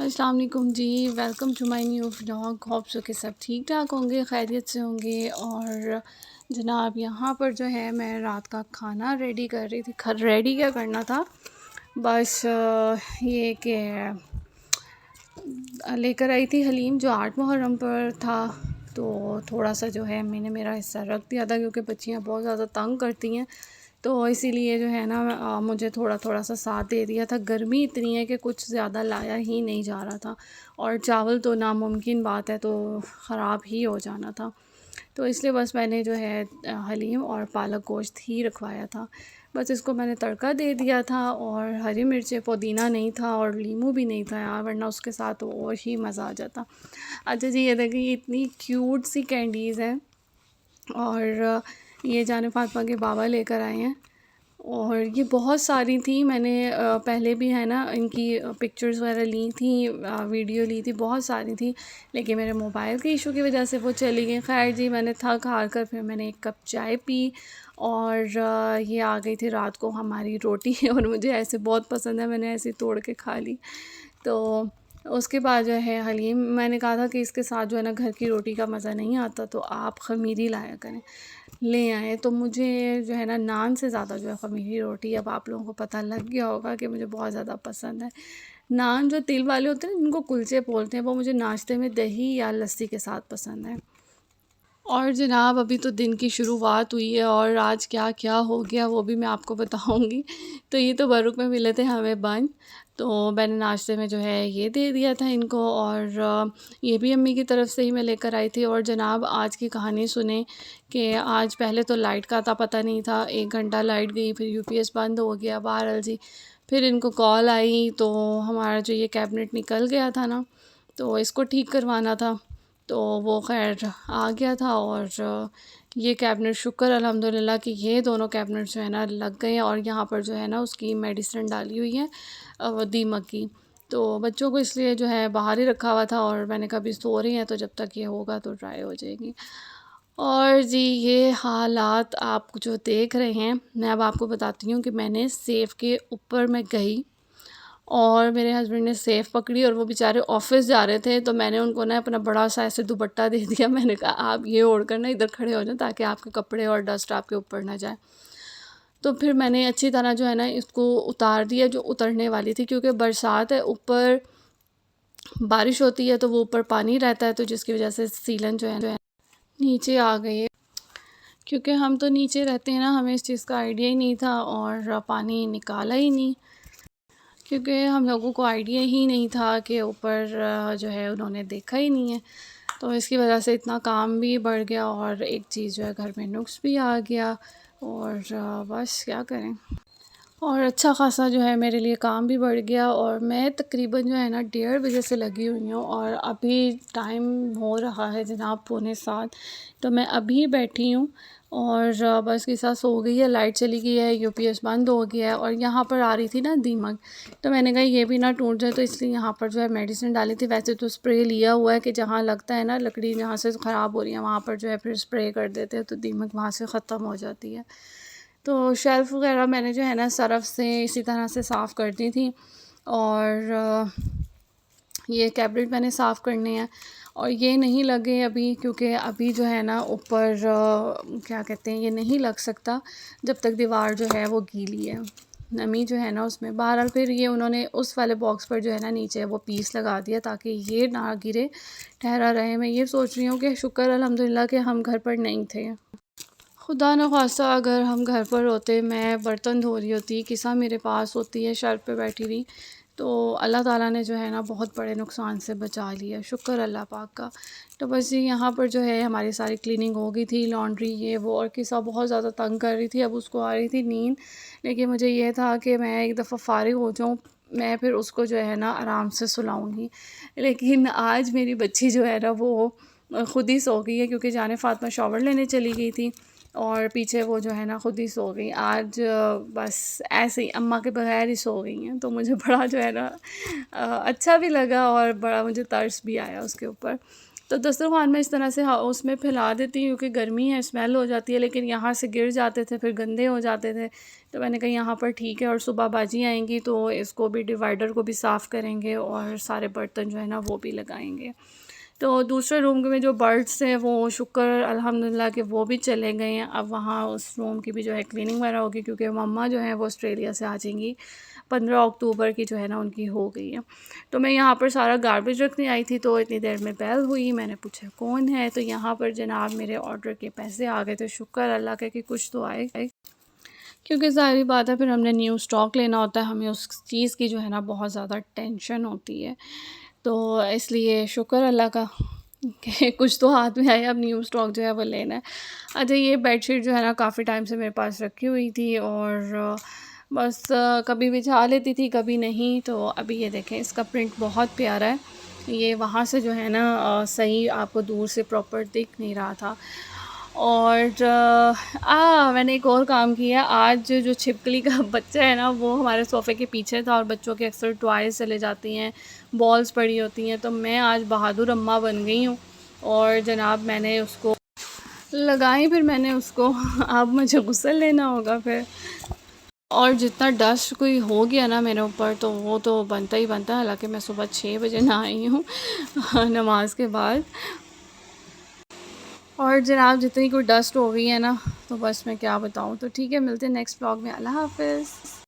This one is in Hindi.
अस्सलाम वालेकुम जी। Welcome to my new vlog. Hope so कि सब ठीक ठाक होंगे, खैरियत से होंगे। और जनाब यहाँ पर जो है मैं रात का खाना रेडी कर रही थी। रेडी क्या करना था, बस ये कि लेकर आई थी हलीम जो 8 मुहर्रम पर था। तो थोड़ा सा जो है मैंने मेरा हिस्सा रख दिया था क्योंकि बच्चियाँ बहुत ज़्यादा तंग करती हैं, तो इसीलिए जो है ना मुझे थोड़ा थोड़ा सा साथ दे दिया था। गर्मी इतनी है कि कुछ ज़्यादा लाया ही नहीं जा रहा था, और चावल तो नामुमकिन बात है, तो ख़राब ही हो जाना था। तो इसलिए बस मैंने जो है हलीम और पालक गोश्त ही रखवाया था। बस इसको मैंने तड़का दे दिया था, और हरी मिर्चें, पुदीना नहीं था और लीमू भी नहीं था यार, वरना उसके साथ तो और ही मज़ा आ जाता। अच्छा जी, ये देखिए इतनी क्यूट सी कैंडीज़ हैं, और ये जाने फातिमा के बाबा लेकर आए हैं। और ये बहुत सारी थी, मैंने पहले भी है ना इनकी पिक्चर्स वगैरह ली थी, वीडियो ली थी, बहुत सारी थी, लेकिन मेरे मोबाइल के इशू की वजह से वो चली गई। खैर जी, मैंने थक हार कर फिर मैंने एक कप चाय पी, और ये आ गई थी रात को हमारी रोटी और मुझे ऐसे बहुत पसंद है, मैंने ऐसे तोड़ के खा ली। तो उसके बाद जो है हलीम, मैंने कहा था कि इसके साथ जो है ना घर की रोटी का मज़ा नहीं आता, तो आप ख़मीरी लाया करें। ले आए तो मुझे जो है ना नान से ज़्यादा जो है ख़मीरी रोटी, अब आप लोगों को पता लग गया होगा कि मुझे बहुत ज़्यादा पसंद है। नान जो तिल वाले होते हैं जिनको कुलचे बोलते हैं, वो मुझे नाश्ते में दही या लस्सी के साथ पसंद है। और जनाब अभी तो दिन की शुरुआत हुई है, और आज क्या क्या हो गया वो भी मैं आपको बताऊंगी। तो ये तो बरुक में मिले थे हमें बन, तो मैंने नाश्ते में जो है ये दे दिया था इनको, और ये भी अम्मी की तरफ से ही मैं लेकर आई थी। और जनाब आज की कहानी सुने कि आज पहले तो लाइट का पता नहीं था, 1 घंटा लाइट गई, फिर यूपीएस बंद हो गया, बहरहाल जी फिर इनको कॉल आई, तो हमारा जो ये कैबिनेट निकल गया था ना, तो इसको ठीक करवाना था। तो वो ख़ैर आ गया था, और ये कैबिनेट शुक्र अल्हम्दुलिल्लाह कि ये दोनों कैबिनेट जो है ना लग गए हैं, और यहाँ पर जो है ना उसकी मेडिसिन डाली हुई है दीमक की। तो बच्चों को इसलिए जो है बाहर ही रखा हुआ था, और मैंने कहा अभी सो रही हैं तो जब तक ये होगा तो ड्राई हो जाएगी। और जी ये हालात आप जो देख रहे हैं, मैं अब आपको बताती हूँ कि मैंने सेफ़ के ऊपर मैं गई, और मेरे हस्बैंड ने सेफ़ पकड़ी, और वो बेचारे ऑफ़िस जा रहे थे, तो मैंने उनको ना अपना बड़ा सा ऐसे दुपट्टा दे दिया। मैंने कहा आप ये ओढ़ कर ना इधर खड़े हो जाएं ताकि आपके कपड़े और डस्ट आपके ऊपर ना जाए। तो फिर मैंने अच्छी तरह जो है ना इसको उतार दिया जो उतरने वाली थी, क्योंकि बरसात है, ऊपर बारिश होती है तो वो ऊपर पानी रहता है, तो जिसकी वजह से सीलन जो है नीचे आ गई है। क्योंकि हम तो नीचे रहते हैं ना, हमें इस चीज़ का आइडिया ही नहीं था, और पानी निकाला ही नहीं, क्योंकि हम लोगों को आइडिया ही नहीं था कि ऊपर जो है उन्होंने देखा ही नहीं है। तो इसकी वजह से इतना काम भी बढ़ गया, और एक चीज़ जो है घर में नुक्स भी आ गया, और बस क्या करें। और अच्छा ख़ासा जो है मेरे लिए काम भी बढ़ गया, और मैं तकरीबन जो है ना 1:30 बजे से लगी हुई हूँ, और अभी टाइम हो रहा है जनाब 6:45। तो मैं अभी बैठी हूँ, और बस के साथ सो गई है, लाइट चली गई है, यूपीएस बंद हो गया है, और यहाँ पर आ रही थी ना दीमक, तो मैंने कहा ये भी ना टूट जाए, तो इसलिए यहाँ पर जो है मेडिसिन डाली थी। वैसे तो स्प्रे लिया हुआ है कि जहाँ लगता है ना लकड़ी जहाँ से ख़राब हो रही है वहाँ पर जो है फिर स्प्रे कर देते हैं, तो दीमक वहाँ से ख़त्म हो जाती है। तो शेल्फ़ वगैरह मैंने जो है ना सरफ़ से इसी तरह से साफ़ कर दी थी, और ये कैबिनेट मैंने साफ़ करने हैं, और ये नहीं लगे अभी, क्योंकि अभी जो है ना ऊपर क्या कहते हैं, ये नहीं लग सकता जब तक दीवार जो है वो गीली है, नमी जो है ना उसमें। बहरहाल फिर ये उन्होंने उस वाले बॉक्स पर जो है ना नीचे वो पीस लगा दिया ताकि ये ना गिरे, ठहरा रहे। मैं ये सोच रही हूँ कि शुक्र अल्हम्दुलिल्लाह कि हम घर पर नहीं थे। खुदा न ख़ास्ता अगर हम घर पर होते, मैं बर्तन धो रही होती, किसा मेरे पास होती है शेल्फ़ पे बैठी हुई, तो अल्लाह ताला ने जो है ना बहुत बड़े नुकसान से बचा लिया, शुक्र अल्लाह पाक का। तो बस ये यहाँ पर जो है हमारी सारी क्लीनिंग हो गई थी, लॉन्ड्री ये वो, और किसा बहुत ज़्यादा तंग कर रही थी। अब उसको आ रही थी नींद, लेकिन मुझे ये था कि मैं एक दफ़ा फ़ारिग हो जाऊँ, मैं फिर उसको जो है ना आराम से सुलाऊँगी। लेकिन आज मेरी बच्ची जो है ना वो ख़ुद ही सो गई है, क्योंकि जाने फ़ातिमा शॉवर लेने चली गई थी, और पीछे वो जो है ना ख़ुद ही सो गई। आज बस ऐसे ही अम्मा के बग़ैर ही सो गई हैं, तो मुझे बड़ा जो है ना अच्छा भी लगा, और बड़ा मुझे तरस भी आया उसके ऊपर। तो दस्तरख़्वान में इस तरह से उसमें फैला देती हूँ क्योंकि गर्मी है, स्मेल हो जाती है, लेकिन यहाँ से गिर जाते थे, फिर गंदे हो जाते थे। तो मैंने कहा यहाँ पर ठीक है, और सुबह बाजी आएंगी तो इसको भी, डिवाइडर को भी साफ़ करेंगे और सारे बर्तन जो है ना वो भी लगाएंगे। तो दूसरे रूम में जो बर्ड्स थे वो शुक्र अल्हम्दुलिल्लाह कि वो भी चले गए हैं। अब वहाँ उस रूम की भी जो है क्लीनिंग वगैरह होगी, क्योंकि मम्मा जो है वो ऑस्ट्रेलिया से आ जाएंगी, 15 अक्टूबर की जो है ना उनकी हो गई है। तो मैं यहाँ पर सारा गार्बेज रखने आई थी, तो इतनी देर में बेल हुई, मैंने पूछा कौन है, तो यहाँ पर जनाब मेरे ऑर्डर के पैसे आ गए। तो शुक्र अल्लाह का कि कुछ तो आए, क्योंकि ज़ाहिर बात है फिर हमने न्यू स्टॉक लेना होता है, हमें उस चीज़ की जो है ना बहुत ज़्यादा टेंशन होती है। तो इसलिए शुक्र अल्लाह का कि कुछ तो हाथ में आया, अब न्यू स्टॉक जो है वो लेना है। अच्छा, ये बेडशीट जो है ना काफ़ी टाइम से मेरे पास रखी हुई थी, और बस कभी बिछा लेती थी कभी नहीं। तो अभी ये देखें, इसका प्रिंट बहुत प्यारा है। ये वहाँ से जो है ना सही आपको दूर से प्रॉपर दिख नहीं रहा था। और मैंने एक और काम किया आज। जो छिपकली का बच्चा है ना वो हमारे सोफ़े के पीछे था, और बच्चों के अक्सर टॉयज़ चले जाती हैं, बॉल्स पड़ी होती हैं। तो मैं आज बहादुर अम्मा बन गई हूँ, और जनाब मैंने उसको लगाई, फिर मैंने उसको अब मुझे गुस्ल लेना होगा फिर। और जितना डस्ट कोई हो गया ना मेरे ऊपर, तो वो तो बनता ही बनता है। हालांकि मैं सुबह 6 बजे नहाई हूँ नमाज के बाद। और जनाब जितनी कोई डस्ट हो गई है ना, तो बस मैं क्या बताऊँ। तो ठीक है, मिलते हैं नेक्स्ट ब्लॉग में। अल्लाह हाफ़िज़।